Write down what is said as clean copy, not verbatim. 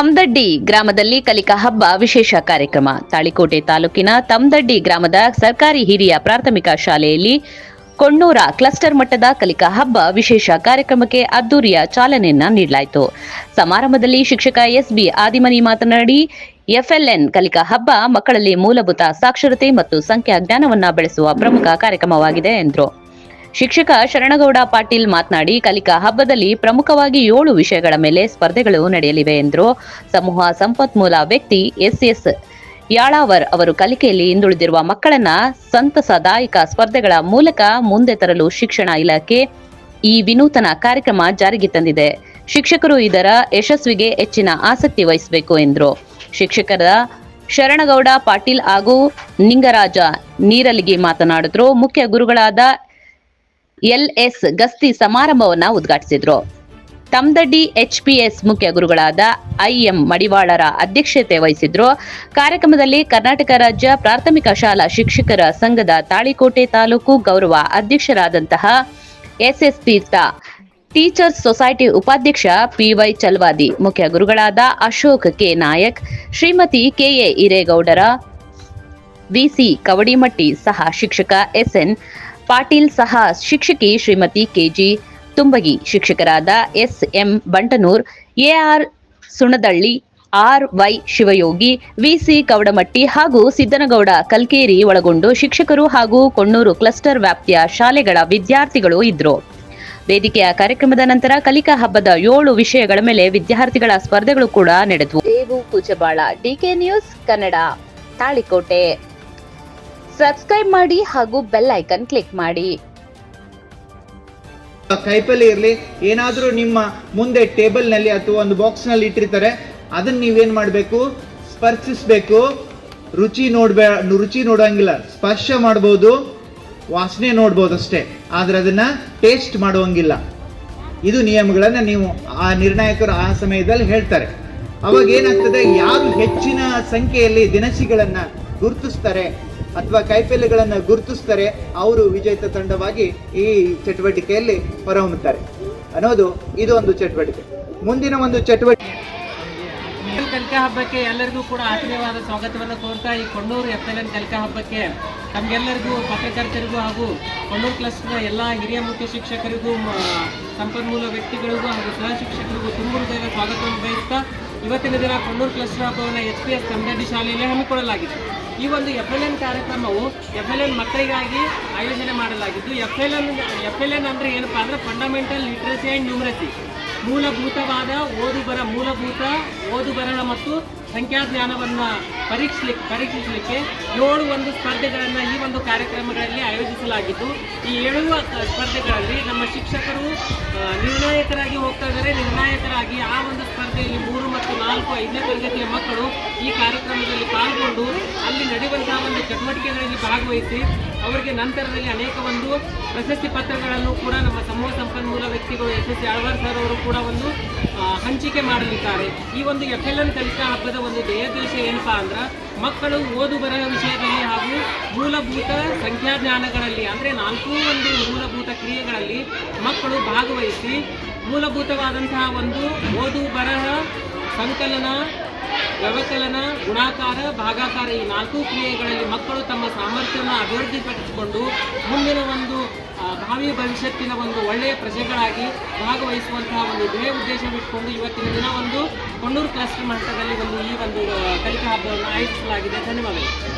ತಮ್ದಡ್ಡಿ ಗ್ರಾಮದಲ್ಲಿ ಕಲಿಕಾ ಹಬ್ಬ ವಿಶೇಷ ಕಾರ್ಯಕ್ರಮ. ತಾಳಿಕೋಟೆ ತಾಲೂಕಿನ ತಮ್ದಡ್ಡಿ ಗ್ರಾಮದ ಸರ್ಕಾರಿ ಹಿರಿಯ ಪ್ರಾಥಮಿಕ ಶಾಲೆಯಲ್ಲಿ ಕೊಣ್ಣೂರ ಕ್ಲಸ್ಟರ್ ಮಟ್ಟದ ಕಲಿಕಾ ಹಬ್ಬ ವಿಶೇಷ ಕಾರ್ಯಕ್ರಮಕ್ಕೆ ಅದ್ದೂರಿಯ ಚಾಲನೆಯನ್ನ ನೀಡಲಾಯಿತು. ಸಮಾರಂಭದಲ್ಲಿ ಶಿಕ್ಷಕ ಎಸ್ಬಿ ಆದಿಮನಿ ಮಾತನಾಡಿ, ಎಫ್ಎಲ್ಎನ್ ಕಲಿಕಾ ಹಬ್ಬ ಮಕ್ಕಳಲ್ಲಿ ಮೂಲಭೂತ ಸಾಕ್ಷರತೆ ಮತ್ತು ಸಂಖ್ಯಾ ಜ್ಞಾನವನ್ನ ಬೆಳೆಸುವ ಪ್ರಮುಖ ಕಾರ್ಯಕ್ರಮವಾಗಿದೆ ಎಂದರು. ಶಿಕ್ಷಕ ಶರಣಗೌಡ ಪಾಟೀಲ್ ಮಾತನಾಡಿ, ಕಲಿಕಾ ಹಬ್ಬದಲ್ಲಿ ಪ್ರಮುಖವಾಗಿ 7 ವಿಷಯಗಳ ಮೇಲೆ ಸ್ಪರ್ಧೆಗಳು ನಡೆಯಲಿವೆ ಎಂದರು. ಸಮೂಹ ಸಂಪನ್ಮೂಲ ವ್ಯಕ್ತಿ ಎಸ್ ಯಾಳಾವರ್ ಅವರು ಕಲಿಕೆಯಲ್ಲಿ ಹಿಂದುಳಿದಿರುವ ಮಕ್ಕಳನ್ನ ಸಂತಸದಾಯಕ ಸ್ಪರ್ಧೆಗಳ ಮೂಲಕ ಮುಂದೆ ತರಲು ಶಿಕ್ಷಣ ಇಲಾಖೆ ಈ ವಿನೂತನ ಕಾರ್ಯಕ್ರಮ ಜಾರಿಗೆ ತಂದಿದೆ. ಶಿಕ್ಷಕರು ಇದರ ಯಶಸ್ವಿಗೆ ಹೆಚ್ಚಿನ ಆಸಕ್ತಿ ವಹಿಸಬೇಕು ಎಂದರು. ಶಿಕ್ಷಕರ ಶರಣಗೌಡ ಪಾಟೀಲ್ ಹಾಗೂ ನಿಂಗರಾಜ ನೀರಲಿಗಿ ಮಾತನಾಡಿದ್ರು. ಮುಖ್ಯ ಗುರುಗಳಾದ ಎಲ್ಎಸ್ ಗಸ್ತಿ ಸಮಾರಂಭವನ್ನ ಉದ್ಘಾಟಿಸಿದ್ರು. ತಮ್ದಡ್ಡಿ ಎಚ್ಪಿಎಸ್ ಮುಖ್ಯ ಗುರುಗಳಾದ ಐಎಂ ಮಡಿವಾಳರ ಅಧ್ಯಕ್ಷತೆ ವಹಿಸಿದ್ರು. ಕಾರ್ಯಕ್ರಮದಲ್ಲಿ ಕರ್ನಾಟಕ ರಾಜ್ಯ ಪ್ರಾಥಮಿಕ ಶಾಲಾ ಶಿಕ್ಷಕರ ಸಂಘದ ತಾಳಿಕೋಟೆ ತಾಲೂಕು ಗೌರವ ಅಧ್ಯಕ್ಷರಾದಂತಹ ಎಸ್ಎಸ್ ತೀರ್ಥ, ಟೀಚರ್ಸ್ ಸೊಸೈಟಿ ಉಪಾಧ್ಯಕ್ಷ ಪಿವೈ ಚಲ್ವಾದಿ, ಮುಖ್ಯ ಗುರುಗಳಾದ Ashok K Nayak, Shrimati KA Hiregowdar, VC Kavadimatti, ಸಹ ಶಿಕ್ಷಕ ಎಸ್ಎನ್ ಪಾಟೀಲ್, ಸಹ ಶಿಕ್ಷಕಿ ಶ್ರೀಮತಿ ಕೆಜಿ ತುಂಬಗಿ, ಶಿಕ್ಷಕರಾದ SM Bantanur, AR Sunadalli, RY Shivayogi, VC Kavadamatti ಹಾಗೂ ಸಿದ್ದನಗೌಡ ಕಲ್ಕೇರಿ ಒಳಗೊಂಡು ಶಿಕ್ಷಕರು ಹಾಗೂ ಕೊಣ್ಣೂರು ಕ್ಲಸ್ಟರ್ ವ್ಯಾಪ್ತಿಯ ಶಾಲೆಗಳ ವಿದ್ಯಾರ್ಥಿಗಳು ಇದ್ರು. ವೇದಿಕೆಯ ಕಾರ್ಯಕ್ರಮದ ನಂತರ ಕಲಿಕಾ ಹಬ್ಬದ 7 ವಿಷಯಗಳ ಮೇಲೆ ವಿದ್ಯಾರ್ಥಿಗಳ ಸ್ಪರ್ಧೆಗಳು ಕೂಡ ನಡೆದವು. Devu Kuchabal, DK news Kannada, Talikote. Subscribe ಮಾಡಿ ಹಾಗೂ ಬೆಲ್ ಐಕನ್ ಕ್ಲಿಕ್ ಮಾಡಿ. ಕೈಪಲ್ಲಿ ಇರಲಿ, ಏನಾದರೂ ನಿಮ್ಮ ಮುಂದೆ ಟೇಬಲ್ ನಲ್ಲಿ ಅಥವಾ ಒಂದು ಬಾಕ್ಸ್ ನಲ್ಲಿ ಇಟ್ಟಿರ್ತಾರೆ, ಅದನ್ನ ನೀವೇನ್ ಮಾಡಬೇಕು, ಸ್ಪರ್ಶಿಸಬೇಕು. ರುಚಿ ನೋಡಂಗಿಲ್ಲ, ಸ್ಪರ್ಶ ಮಾಡಬಹುದು, ವಾಸನೆ ನೋಡ್ಬೋದು ಅಷ್ಟೇ, ಆದ್ರೆ ಅದನ್ನ ಟೇಸ್ಟ್ ಮಾಡುವಂಗಿಲ್ಲ. ಇದು ನಿಯಮಗಳನ್ನ ನೀವು ಆ ನಿರ್ಣಾಯಕರು ಆ ಸಮಯದಲ್ಲಿ ಹೇಳ್ತಾರೆ. ಅವಾಗ ಏನಾಗ್ತದೆ, ಯಾರು ಹೆಚ್ಚಿನ ಸಂಖ್ಯೆಯಲ್ಲಿ ದಿನಸಿಗಳನ್ನ ಗುರುತಿಸ್ತಾರೆ ಅಥವಾ ಕೈಪಲ್ಯಗಳನ್ನು ಗುರುತಿಸ್ತಾರೆ, ಅವರು ವಿಜೇತ ತಂಡವಾಗಿ ಈ ಚಟುವಟಿಕೆಯಲ್ಲಿ ಹೊರಹೊಮ್ಮುತ್ತಾರೆ ಅನ್ನೋದು ಇದು ಒಂದು ಚಟುವಟಿಕೆ. ಮುಂದಿನ ಒಂದು ಚಟುವಟಿಕೆ ಕಲಿಕಾ ಹಬ್ಬಕ್ಕೆ ಎಲ್ಲರಿಗೂ ಕೂಡ ಆತ್ಮೀಯವಾದ ಸ್ವಾಗತವನ್ನು ಕೋರ್ತಾ, ಈ ಕೊಣ್ಣೂರು ಎಫ್ಎಲ್ಎನ್ ಕಲಿಕಾ ಹಬ್ಬಕ್ಕೆ ತಮಗೆಲ್ಲರಿಗೂ, ಪತ್ರಕರ್ತರಿಗೂ ಹಾಗೂ ಕೊಣ್ಣೂರು ಕ್ಲಸ್ಟರ್ನ ಎಲ್ಲ ಹಿರಿಯ ಮುಖ್ಯ ಶಿಕ್ಷಕರಿಗೂ, ಸಂಪನ್ಮೂಲ ವ್ಯಕ್ತಿಗಳಿಗೂ ಹಾಗೂ ಸಹ ಶಿಕ್ಷಕರಿಗೂ ತುಂಬ ಹೃದಯದ ಸ್ವಾಗತವನ್ನು ಬಯಸ್ತಾ, ಇವತ್ತಿನ ದಿನ ಕೊಣ್ಣೂರು ಕ್ಲಸ್ಟರ್ ಹಬ್ಬವನ್ನು ಎಚ್ಪಿಎಸ್ ತಮ್ದಡ್ಡಿ ಶಾಲೆಯಲ್ಲಿ ಹಮ್ಮಿಕೊಳ್ಳಲಾಗಿದೆ. ಈ ಒಂದು ಎಫ್ಎಲ್ಎನ್ ಕಾರ್ಯಕ್ರಮವು ಎಫ್ಎಲ್ಎನ್ ಮಕ್ಕಳಿಗಾಗಿ ಆಯೋಜನೆ ಮಾಡಲಾಗಿದ್ದು, ಎಫ್ಎಲ್ಎನ್ ಅಂದರೆ ಏನಪ್ಪಾ ಅಂದರೆ ಫಂಡಮೆಂಟಲ್ ಲಿಟ್ರಸಿ ಆ್ಯಂಡ್ ನ್ಯೂಮರಸಿ, ಮೂಲಭೂತ ಓದು ಬರಹ ಮತ್ತು ಸಂಖ್ಯಾಜ್ಞಾನವನ್ನು ಪರೀಕ್ಷಿಸಲಿಕ್ಕೆ 7 ಒಂದು ಸ್ಪರ್ಧೆಗಳನ್ನು ಈ ಒಂದು ಕಾರ್ಯಕ್ರಮಗಳಲ್ಲಿ ಆಯೋಜಿಸಲಾಗಿದ್ದು, ಈ 7 ಸ್ಪರ್ಧೆಗಳಲ್ಲಿ ನಮ್ಮ ಶಿಕ್ಷಕರು ನಿರ್ಣಾಯಕರಾಗಿ ಹೋಗ್ತಾ ಇದ್ದಾರೆ. ನಿರ್ಣಾಯಕರಾಗಿ ಆ ಒಂದು ಸ್ಪರ್ಧೆಯಲ್ಲಿ 3 ಮತ್ತು 4, 5ನೇ ತರಗತಿಯ ಮಕ್ಕಳು ಈ ಕಾರ್ಯಕ್ರಮದಲ್ಲಿ ಪಾಲ್ಗೊಂಡು ಅಲ್ಲಿ ನಡೆಯುವಂತಹ ಒಂದು ಚಟುವಟಿಕೆಗಳಲ್ಲಿ ಭಾಗವಹಿಸಿ ಅವರಿಗೆ ನಂತರದಲ್ಲಿ ಅನೇಕ ಒಂದು ಪ್ರಶಸ್ತಿ ಪತ್ರಗಳನ್ನು ಕೂಡ ನಮ್ಮ ಸಮೂಹ ಸಂಪನ್ಮೂಲ ವ್ಯಕ್ತಿಗಳು ಎಸ್ ಯಾಳವಾರ್ ಸರ್ ಅವರು ಕೂಡ ಒಂದು ಹಂಚಿಕೆ ಮಾಡಲಿದ್ದಾರೆ. ಈ ಒಂದು ಎಫ್ಎಲ್ಎನ್ ಕಲಿಕಾ ಹಬ್ಬದ ಒಂದು ಧ್ಯೇಯೋದ್ದೇಶ ಏನಪ್ಪಾ ಅಂದ್ರೆ, ಮಕ್ಕಳು ಓದು ಬರಹ ವಿಷಯದಲ್ಲಿ ಹಾಗೂ ಮೂಲಭೂತ ಸಂಖ್ಯಾಜ್ಞಾನಗಳಲ್ಲಿ ಅಂದರೆ 4 ಒಂದು ಮೂಲಭೂತ ಕ್ರಿಯೆಗಳಲ್ಲಿ ಮಕ್ಕಳು ಭಾಗವಹಿಸಿ ಮೂಲಭೂತವಾದಂತಹ ಒಂದು ಓದು ಬರಹ, ಸಂಕಲನ, ವ್ಯವಕಲನ, ಗುಣಾಕಾರ, ಭಾಗಾಕಾರ ಈ 4 ಕ್ರಿಯೆಗಳಲ್ಲಿ ಮಕ್ಕಳು ತಮ್ಮ ಸಾಮರ್ಥ್ಯವನ್ನು ಅಭಿವೃದ್ಧಿಪಡಿಸಿಕೊಂಡು ಮುಂದಿನ ಒಂದು ಭಾವಿ ಭವಿಷ್ಯತ್ತಿನ ಒಂದು ಒಳ್ಳೆಯ ಪ್ರಜೆಗಳಾಗಿ ಭಾಗವಹಿಸುವಂತಹ ಒಂದು ಧ್ಯೇಯ ಉದ್ದೇಶವಿಟ್ಟುಕೊಂಡು ಇವತ್ತಿನ ದಿನ ಒಂದು ಕೊಣ್ಣೂರು ಕ್ಲಸ್ಟರ್ ಮಟ್ಟದಲ್ಲಿ ಈ ಒಂದು ಕಲಿಕಾ ಹಬ್ಬವನ್ನು ಆಯೋಜಿಸಲಾಗಿದೆ. ಧನ್ಯವಾದಗಳು.